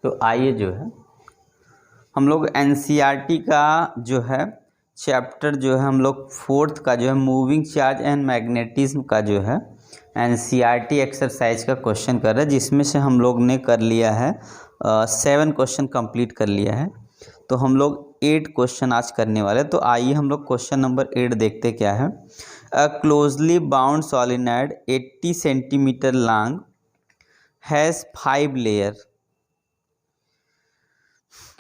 तो आइए जो है हम लोग एनसीईआरटी का जो है चैप्टर जो है हम लोग 4th का जो है मूविंग चार्ज एंड मैग्नेटिज्म का जो है एनसीईआरटी एक्सरसाइज का क्वेश्चन कर रहे हैं, जिसमें से हम लोग ने कर लिया है 7 क्वेश्चन कंप्लीट कर लिया है। तो हम लोग 8 क्वेश्चन आज करने वाले हैं। तो आइए हम लोग क्वेश्चन नंबर 8 देखते क्या है। A closely bound solenoid 80 centimetre long has 5 layer.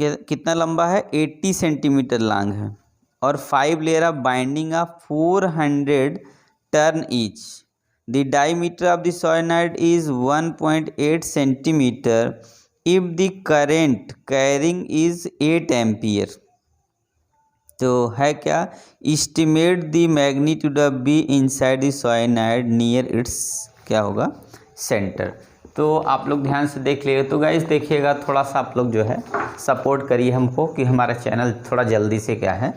कितना लंबा है? 80 सेंटीमीटर लॉन्ग है और 5 layer of binding of 400 turn each. The diameter of the solenoid is 1.8 centimetre if the current carrying is 8 ampere. तो है क्या? Estimate the magnitude of be inside the solenoid near it's क्या होगा? Centre. तो आप लोग ध्यान से देख लीजिएगा। तो गाइस देखिएगा, थोड़ा सा आप लोग जो है सपोर्ट करिए हमको कि हमारा चैनल थोड़ा जल्दी से क्या है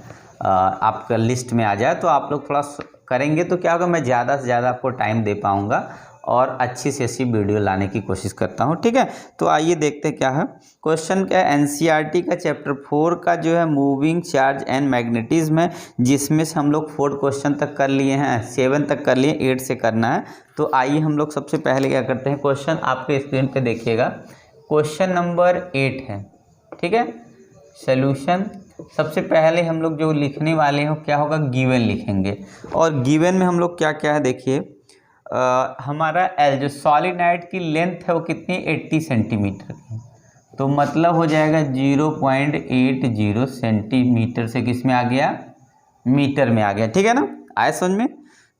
आपका लिस्ट में आ जाए। तो आप लोग थोड़ा करेंगे तो क्या होगा, मैं ज़्यादा से ज़्यादा आपको टाइम दे पाऊँगा और अच्छी से अच्छी वीडियो लाने की कोशिश करता हूँ, ठीक है। तो आइए देखते क्या है क्वेश्चन। क्या है? एनसीईआरटी का चैप्टर 4 का जो है मूविंग चार्ज एंड मैग्नेटिज्म है, जिसमें से हम लोग 4 क्वेश्चन तक कर लिए हैं, 7 तक कर लिए, 8 से करना है। तो आइए हम लोग सबसे पहले क्या करते हैं, क्वेश्चन आपके स्क्रीन पे देखिएगा। क्वेश्चन नंबर 8 है, ठीक है। सोल्यूशन सबसे पहले हम लोग जो लिखने वाले हैं क्या होगा? गिवन लिखेंगे। और गिवन में हम लोग क्या क्या है देखिए, हमारा एल जो सॉलिनॉइड की लेंथ है वो कितनी? 80 सेंटीमीटर की। तो मतलब हो जाएगा 0.80 सेंटीमीटर से किस में आ गया? मीटर में आ गया, ठीक है ना। आए समझ में।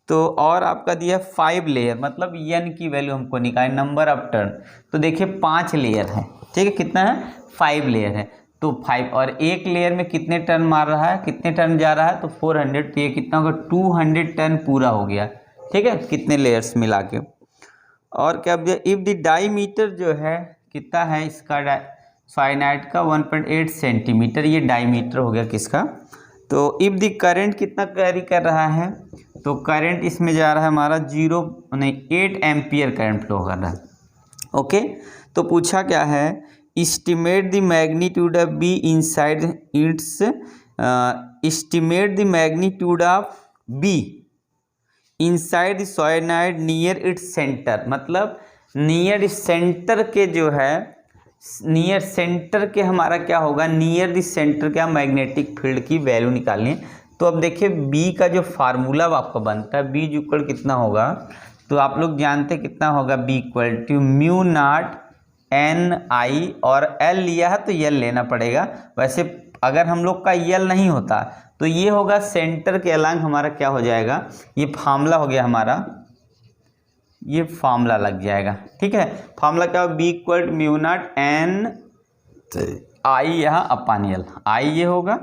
तो और आपका दिया 5 लेयर, मतलब एन की वैल्यू हमको निकालनी, नंबर ऑफ टर्न। तो देखिए 5 लेयर है, ठीक है। कितना है? 5 लेयर है। तो 5 और एक लेयर में कितने टर्न मार रहा है, कितने टर्न जा रहा है? तो 400। तो ये कितना होगा? 200 टर्न पूरा हो गया, ठीक है, कितने लेयर्स मिला के। और क्या दिया? इफ द डायमीटर जो है कितना है इसका सोलेनॉइड का? 1.8 सेंटीमीटर। ये डायमीटर हो गया किसका? तो इफ द करंट कितना कैरी कर रहा है? तो करंट इसमें जा रहा है हमारा 8 एम्पियर करंट फ्लो कर रहा है, ओके। तो पूछा क्या है? Estimate the magnitude of be inside it's, estimate the magnitude of be inside the solenoid near its centre. मतलब नियर सेंटर के जो है, नियर सेंटर के हमारा क्या होगा? नियर द सेंटर क्या मैग्नेटिक फील्ड की वैल्यू निकालनी है। तो अब देखिए बी का जो फार्मूला आपका बनता है, बी इक्वल कितना होगा? तो आप लोग जानते हैं कितना होगा? B equal to mu nought N I, और एल लिया है तो एल लेना पड़ेगा। वैसे अगर हम लोग का एल नहीं होता तो ये होगा सेंटर के अलांग हमारा क्या हो जाएगा? ये फार्मूला हो गया हमारा, ये फार्मूला लग जाएगा, ठीक है। फार्मूला क्या होगा? B equal mu nought N I, यहाँ अपान एल, आई ये होगा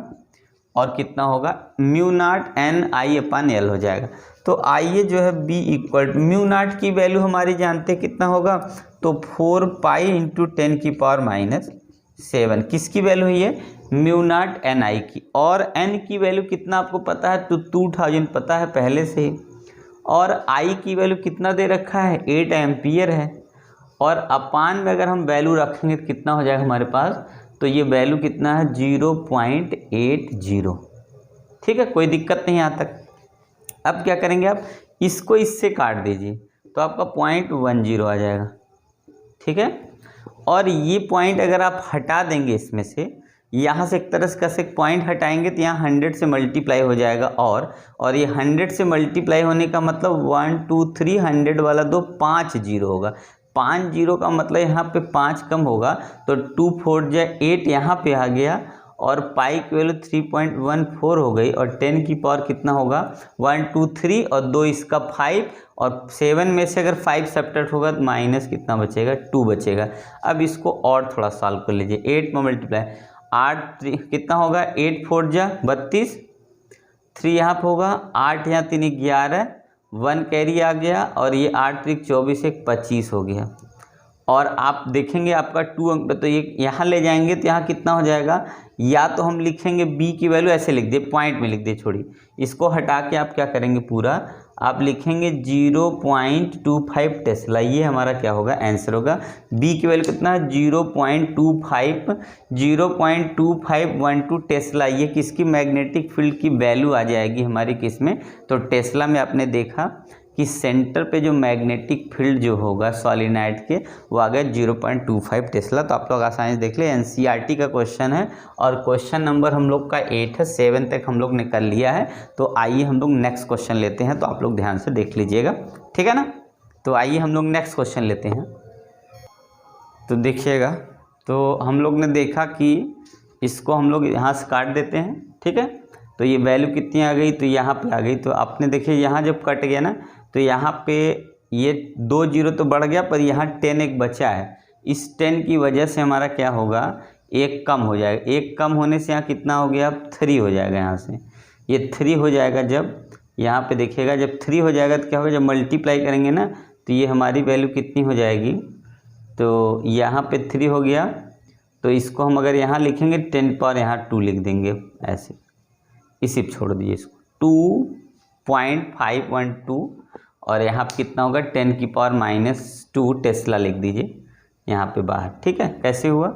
और कितना होगा? Mu nought N I upon L हो जाएगा। तो आइए जो है बी इक्वल म्यू नॉट की वैल्यू हमारी जानते हैं कितना होगा? तो 4 पाई इंटू 10 की पावर -7 किसकी वैल्यू है? ये म्यू नॉट एन आई की। और एन की वैल्यू कितना आपको पता है? तो 2000 पता है पहले से ही। और आई की वैल्यू कितना दे रखा है? 8 एम्पियर है। और अपान में अगर हम वैल्यू रखेंगे तो कितना हो जाएगा हमारे पास? तो ये वैल्यू कितना है? 0.80, ठीक है, कोई दिक्कत नहीं यहाँ तक। अब क्या करेंगे आप? इसको इससे काट दीजिए तो आपका 0.10 आ जाएगा, ठीक है। और ये पॉइंट अगर आप हटा देंगे इसमें से, यहाँ से एक तरह से कैसे पॉइंट हटाएंगे तो यहाँ 100 से मल्टीप्लाई हो जाएगा। और ये 100 से मल्टीप्लाई होने का मतलब 1 2 3 100 वाला 2 5 जीरो होगा। 5 जीरो का मतलब यहाँ पे 5 कम होगा तो 2 4 जाए 8 यहाँ पे आ गया। और पाई की वैल्यू 3.14 हो गई। और 10 की पावर कितना होगा? 1 2 3 और 2 इसका 5, और 7 में से अगर 5 सब्ट्रैक्ट होगा तो माइनस कितना बचेगा? 2 बचेगा। अब इसको और थोड़ा सॉल्व कर लीजिए। 8 में मल्टीप्लाई 8 कितना होगा? 8 4 जा 32, 3 यहाँ पे होगा, 8 यहाँ 3 11, 1 कैरी आ गया। और ये 8 3 24 1 25 हो गया। और आप देखेंगे आपका 2 अंक पे, तो ये यहाँ ले जाएंगे तो यहाँ कितना हो जाएगा? या तो हम लिखेंगे बी की वैल्यू ऐसे लिख दिए, पॉइंट में लिख दिए, छोड़िए इसको हटा के आप क्या करेंगे? पूरा आप लिखेंगे 0.25 टेस्ला, ये हमारा क्या होगा आंसर होगा। बी की वैल्यू कितना है 0.2512 टेस्ला, ये किसकी मैग्नेटिक फील्ड की वैल्यू आ जाएगी हमारी किस में, तो टेस्ला में। आपने देखा कि सेंटर पे जो मैग्नेटिक फील्ड जो होगा सॉलिनाइड के वो आ गया 0.25 टेस्ला। तो आप लोग आसानी से देख ले, एनसीईआरटी का क्वेश्चन है और क्वेश्चन नंबर हम लोग का 8 है, 7 तक हम लोग ने कर लिया है। तो आइए हम लोग नेक्स्ट क्वेश्चन लेते हैं, तो आप लोग ध्यान से देख लीजिएगा, ठीक है ना। तो आइए हम लोग नेक्स्ट क्वेश्चन लेते हैं। तो देखिएगा, तो हम लोग ने देखा कि इसको हम लोग यहाँ से काट देते हैं, ठीक है। तो ये वैल्यू कितनी आ गई, तो यहाँ पे आ गई। तो आपने देखिए यहाँ जब कट गया ना, तो यहाँ पे ये 2 जीरो तो बढ़ गया, पर यहाँ 10 एक बचा है। इस 10 की वजह से हमारा क्या होगा, एक कम हो जाएगा। एक कम होने से यहाँ कितना हो गया, अब 3 हो जाएगा। यहाँ से ये 3 हो जाएगा। जब यहाँ पे देखिएगा, जब 3 हो जाएगा तो क्या होगा, जब मल्टीप्लाई करेंगे ना, तो ये हमारी वैल्यू कितनी हो जाएगी, तो यहाँ पे 3 हो गया। तो इसको हम अगर यहाँ लिखेंगे 10 पावर यहाँ 2 लिख देंगे, ऐसे इसी पे छोड़ दीजिए इसको, 2.512 और यहाँ पे कितना होगा 10 की पावर -2 टेस्ला लिख दीजिए यहाँ पे बाहर, ठीक है। कैसे हुआ,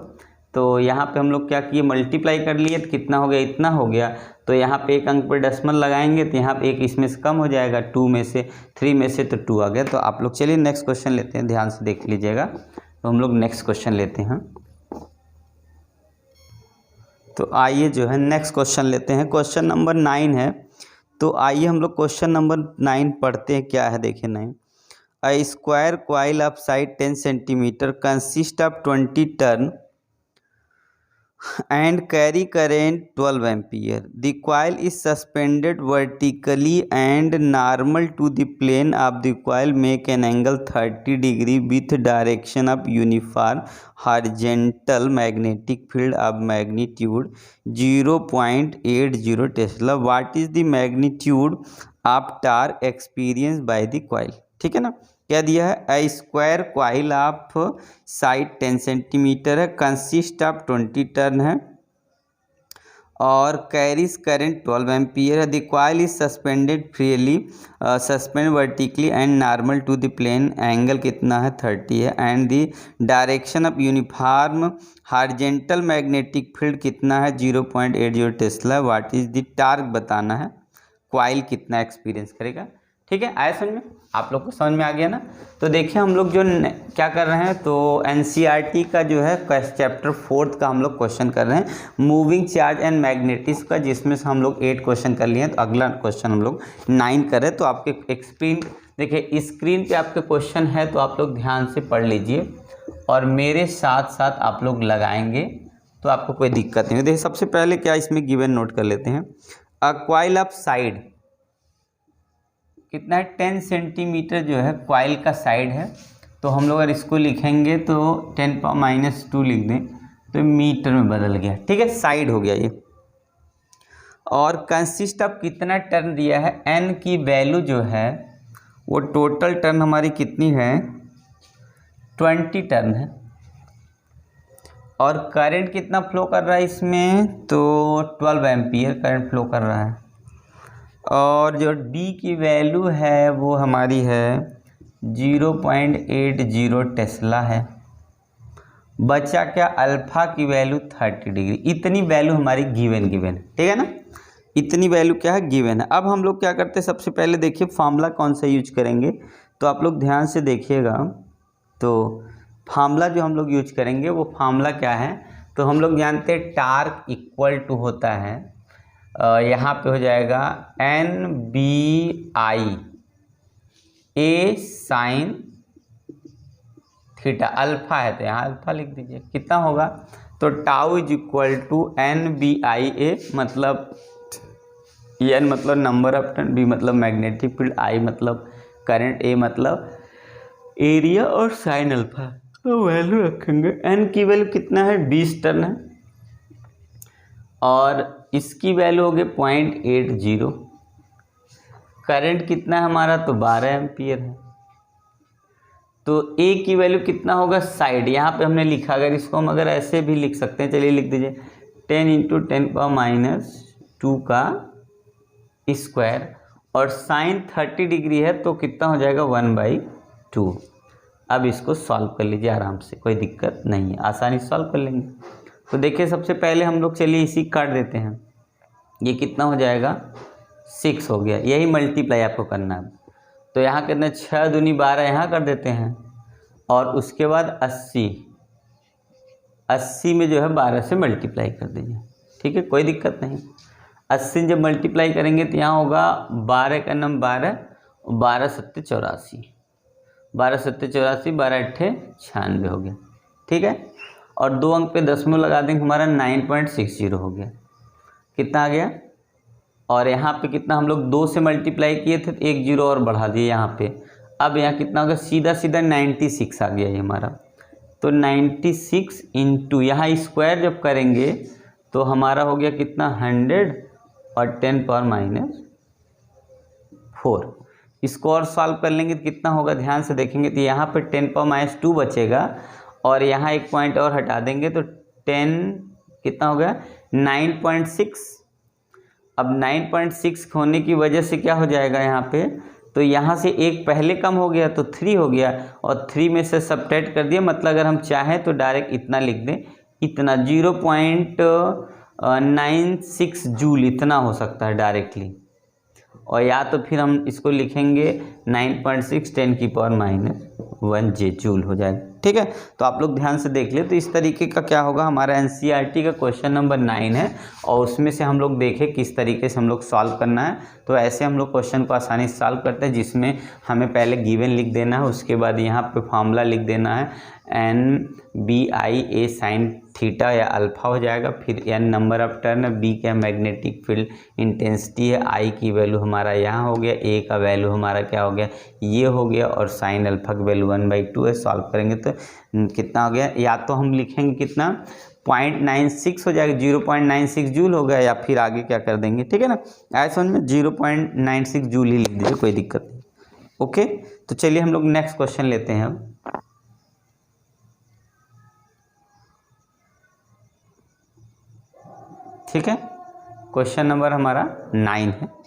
तो यहाँ पे हम लोग क्या किए, मल्टीप्लाई कर लिए, तो कितना हो गया, इतना हो गया। तो यहाँ पे एक अंक पर डेसिमल लगाएंगे, तो यहाँ पे एक इसमें से कम हो जाएगा, 2 में से 3 में से, तो 2 आ गया। तो आप लोग चलिए नेक्स्ट क्वेश्चन लेते हैं, ध्यान से देख लीजिएगा। तो हम लोग नेक्स्ट क्वेश्चन लेते हैं। तो आइए जो है नेक्स्ट क्वेश्चन लेते हैं, क्वेश्चन नंबर 9 है। तो आइए हम लोग क्वेश्चन नंबर 9 पढ़ते हैं, क्या है देखिए 9। A square coil of side 10 centimetre consist of 20 turn and carry current 12 ampere. The coil is suspended vertically and normal to the plane of the coil make an angle 30 degree with direction of uniform horizontal magnetic field of magnitude 0.80 Tesla. What is the magnitude of torque experienced by the coil? ठीक है ना। क्या दिया है, a square coil of side 10 centimetre है, consist of 20 turn है और carries current 12 ampere है। The coil is suspended freely, suspend vertically and normal to the plane, angle कितना है 30 है, and the direction of uniform horizontal magnetic field कितना है 0.80 tesla. What is the torque बताना है, कॉइल कितना एक्सपीरियंस करेगा, ठीक है। आया समझ में, आप लोग को समझ में आ गया ना। तो देखिए हम लोग जो क्या कर रहे हैं, तो एनसीईआरटी का जो है चैप्टर 4 का हम लोग क्वेश्चन कर रहे हैं, मूविंग चार्ज एंड मैग्नेटिक्स का, जिसमें से हम लोग 8 क्वेश्चन कर लिए हैं। तो अगला क्वेश्चन हम लोग 9 कर रहे हैं। तो आपके स्क्रीन देखिए, स्क्रीन पे आपके क्वेश्चन है, तो आप लोग ध्यान से पढ़ लीजिए और मेरे साथ साथ आप लोग लगाएंगे तो आपको कोई दिक्कत नहीं। देखिए सबसे पहले क्या इसमें गिवन नोट कर लेते हैं। अ कॉइल ऑफ साइड कितना है 10 सेंटीमीटर जो है कॉइल का साइड है। तो हम लोग अगर इसको लिखेंगे तो 10 पावर -2 लिख दें तो मीटर में बदल गया, ठीक है, साइड हो गया ये। और कंसिस्ट ऑफ कितना टर्न दिया है, एन की वैल्यू जो है वो टोटल टर्न हमारी कितनी है 20 टर्न है। और करंट कितना फ्लो कर रहा है इसमें, तो 12 एम्पियर करंट फ्लो कर रहा है। और जो डी की वैल्यू है वो हमारी है 0.80 टेस्ला है। बचा क्या, अल्फा की वैल्यू 30 डिग्री। इतनी वैल्यू हमारी गिवन है, ठीक है ना, इतनी वैल्यू क्या है गिवन है। अब हम लोग क्या करते हैं, सबसे पहले देखिए फार्मूला कौन सा यूज करेंगे। तो आप लोग ध्यान से देखिएगा, तो फार्मूला जो हम लोग यूज करेंगे वो फार्मूला क्या है, तो हम लोग जानते हैं टार्क इक्वल टू होता है, यहाँ पे हो जाएगा NBI A sine theta, alpha है तो यहाँ अल्फा लिख दीजिए। कितना होगा, तो tau is equal to NBI A, मतलब N मतलब नंबर ऑफ टर्न, B मतलब मैग्नेटिक फील्ड, I मतलब करंट, A मतलब एरिया और साइन अल्फा। तो वैल्यू रखेंगे, N की वैल्यू कितना है 20 टर्न है और इसकी वैल्यू हो गई 0.80। करंट कितना है हमारा, तो 12 एम्पियर है। तो ए की वैल्यू कितना होगा साइड, यहाँ पे हमने लिखा, अगर इसको हम अगर ऐसे भी लिख सकते हैं, चलिए लिख दीजिए 10 × 10⁻² का स्क्वायर और साइन 30 डिग्री है तो कितना हो जाएगा 1/2। अब इसको सॉल्व कर लीजिए आराम से, कोई दिक्कत नहीं है, आसानी से सॉल्व कर लेंगे। तो देखिए सबसे पहले हम लोग चलिए इसी काट देते हैं, ये कितना हो जाएगा 6 हो गया, यही मल्टीप्लाई आपको करना है। तो यहाँ कितने 6 दूनी 12 यहाँ कर देते हैं और उसके बाद 80 में जो है 12 से मल्टीप्लाई कर दीजिए, ठीक है, कोई दिक्कत नहीं। 80 जब मल्टीप्लाई करेंगे तो यहाँ होगा 12 का नम 12, 12 सत्ते 84, 12 सत्ते 84, 12 अट्ठे 96 हो गया, ठीक है। और 2 अंक पे दशमलव लगा देंगे, हमारा 9.60 हो गया, कितना आ गया। और यहाँ पे कितना हम लोग 2 से मल्टीप्लाई किए थे तो 1 0 और बढ़ा दिए यहाँ पे, अब यहाँ कितना हो गया सीधा सीधा 96 आ गया ये हमारा। तो 96 इंटू यहाँ स्क्वायर जब करेंगे तो हमारा हो गया कितना 100 और 10⁻⁴। इसको और सॉल्व कर लेंगे तो कितना होगा, ध्यान से देखेंगे तो यहाँ पे 10⁻² बचेगा और यहाँ एक पॉइंट और हटा देंगे तो 10 कितना हो गया 9.6। अब 9.6 होने की वजह से क्या हो जाएगा यहाँ पे, तो यहाँ से एक पहले कम हो गया तो 3 हो गया और 3 में से सबट्रैक्ट कर दिया, मतलब अगर हम चाहें तो डायरेक्ट इतना लिख दें, इतना 0.96 जूल इतना हो सकता है डायरेक्टली। और या तो फिर हम इसको लिखेंगे 9.6 10⁻⁻1 जूल हो जाएगा, ठीक है। तो आप लोग ध्यान से देख ले, तो इस तरीके का क्या होगा हमारा एनसीईआरटी का क्वेश्चन नंबर 9 है और उसमें से हम लोग देखें किस तरीके से हम लोग सॉल्व करना है। तो ऐसे हम लोग क्वेश्चन को आसानी से सॉल्व करते हैं, जिसमें हमें पहले गिवन लिख देना है, उसके बाद यहाँ पे फार्मूला लिख देना है NBI साइन थीटा या अल्फा हो जाएगा, फिर n नंबर ऑफ टर्न है, b क्या मैग्नेटिक फील्ड इंटेंसिटी है, i की वैल्यू हमारा यहाँ हो गया, a का वैल्यू हमारा क्या हो गया ये हो गया और साइन अल्फा की वैल्यू 1/2 है। सॉल्व करेंगे तो कितना हो गया, या तो हम लिखेंगे कितना 0.96 हो जाएगा, 0.96 जूल हो गया, या फिर आगे क्या कर देंगे, ठीक है ना, ऐसे समझ में 0.96 जूल ही लिख दीजिए, कोई दिक्कत नहीं। ओके, तो चलिए हम लोग नेक्स्ट क्वेश्चन लेते हैं अब। ठीक है, क्वेश्चन नंबर हमारा 9 है।